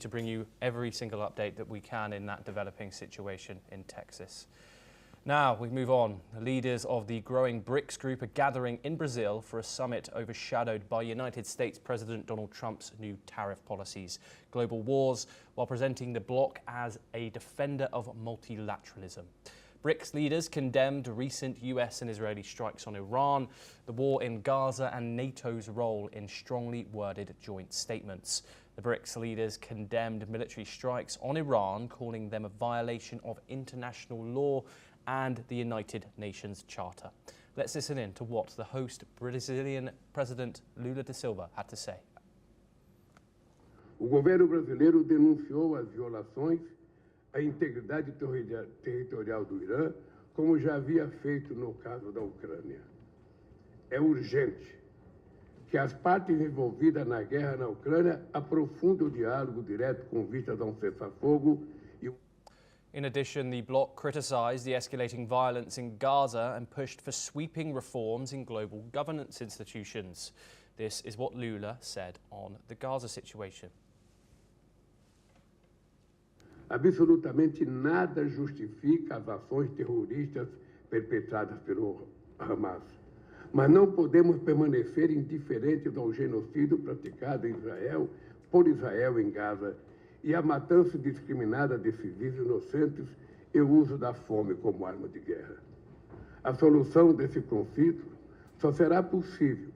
to bring you every single update that we can in that developing situation in Texas. Now we move on. The leaders of the growing BRICS group are gathering in Brazil for a summit overshadowed by United States President Donald Trump's new tariff policies, global wars, while presenting the bloc as a defender of multilateralism. BRICS leaders condemned recent US and Israeli strikes on Iran, the war in Gaza and NATO's role in strongly worded joint statements. The BRICS leaders condemned military strikes on Iran, calling them a violation of international law and the United Nations Charter. Let's listen in to what the host Brazilian President Lula da Silva had to say. O governo brasileiro denunciou as violações à integridade territorial do Irã, como já havia feito no caso da Ucrânia. É urgente que as partes envolvidas na guerra na Ucrânia aprofundem o diálogo direto com vistas a cessar-fogo. In addition, the bloc criticised the escalating violence in Gaza and pushed for sweeping reforms in global governance institutions. This is what Lula said on the Gaza situation. Absolutamente nada justifica as ações terroristas perpetradas pelo Hamas. Mas não podemos permanecer indiferentes ao genocídio praticado em Israel, por Israel em Gaza, e a matança indiscriminada de civis inocentes e o uso da fome como arma de guerra. A solução desse conflito só será possível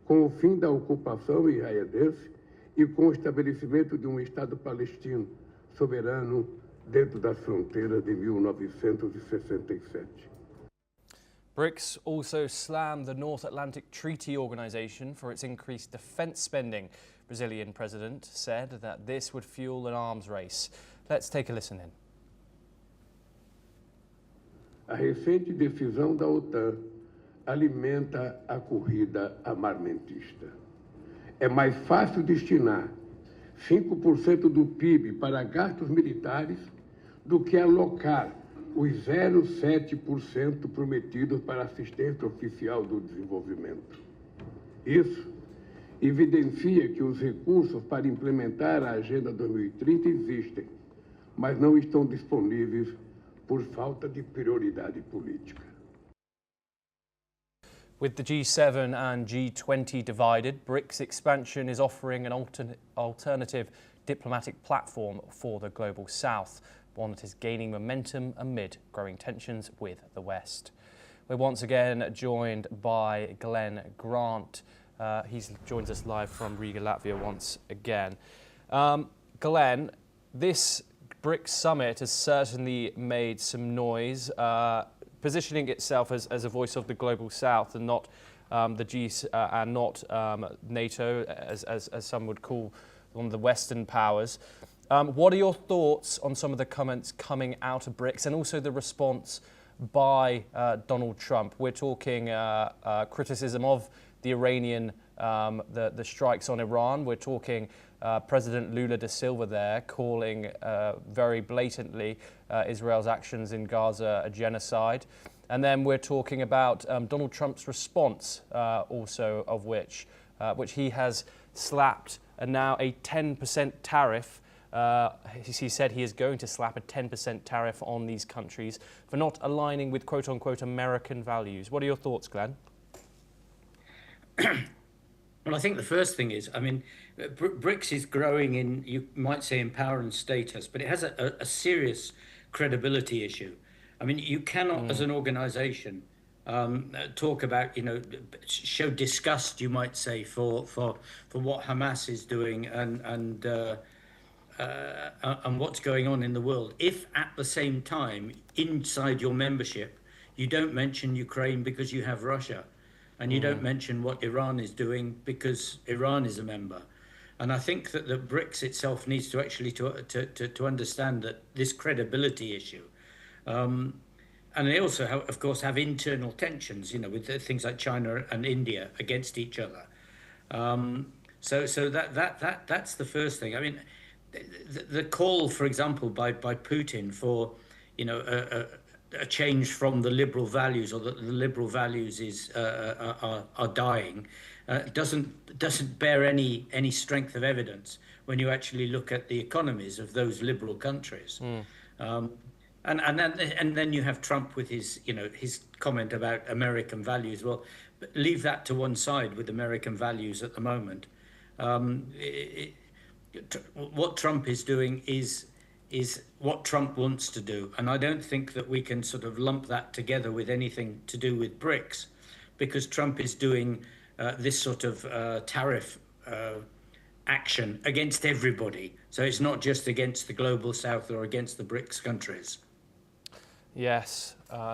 com o fim da ocupação israelense e com o estabelecimento de um Estado palestino soberano dentro das fronteiras de 1967. BRICS also slammed the North Atlantic Treaty Organization for its increased defense spending. Brazilian president said that this would fuel an arms race. Let's take a listen in. A recente decisão da OTAN alimenta a corrida armamentista. É mais fácil destinar 5% do PIB para gastos militares do que alocar os 0,7% prometidos para assistência oficial do desenvolvimento. Isso evidencia que os recursos para implementar a Agenda 2030 existem, mas não estão disponíveis por falta de prioridade política. With the G7 and G20 divided, BRICS expansion is offering an alternative diplomatic platform for the Global South, one that is gaining momentum amid growing tensions with the West. We're once again joined by Glenn Grant. He joins us live from Riga, Latvia once again. Glenn, this BRICS summit has certainly made some noise, positioning itself as a voice of the Global South and not and not NATO, as some would call one of the Western powers. What are your thoughts on some of the comments coming out of BRICS and also the response by Donald Trump? We're talking criticism of the Iranian, the strikes on Iran. We're talking President Lula da Silva there calling very blatantly Israel's actions in Gaza a genocide. And then we're talking about Donald Trump's response also of which he has slapped now a 10% tariff. He said he is going to slap a 10% tariff on these countries for not aligning with quote-unquote American values. What are your thoughts, Glenn? Well, I think the first thing is, I mean, BRICS is growing in, you might say, in power and status, but it has a serious credibility issue. I mean, you cannot, as an organization, talk about, show disgust, you might say, for what Hamas is doing and what's going on in the world, if at the same time, inside your membership, you don't mention Ukraine because you have Russia. And you don't mention what Iran is doing because Iran is a member. And I think that the BRICS itself needs to actually to understand that this credibility issue. And they also, of course, have internal tensions, with things like China and India against each other. So that's the first thing. I mean, the call, for example, by Putin for, a change from the liberal values, or that the liberal values are dying, doesn't bear any strength of evidence when you actually look at the economies of those liberal countries. And then you have Trump with his his comment about American values. Well, leave that to one side with American values at the moment. What Trump is doing is what Trump wants to do, and I don't think that we can sort of lump that together with anything to do with BRICS, because Trump is doing this sort of tariff action against everybody. So it's not just against the global south or against the BRICS countries. Yes,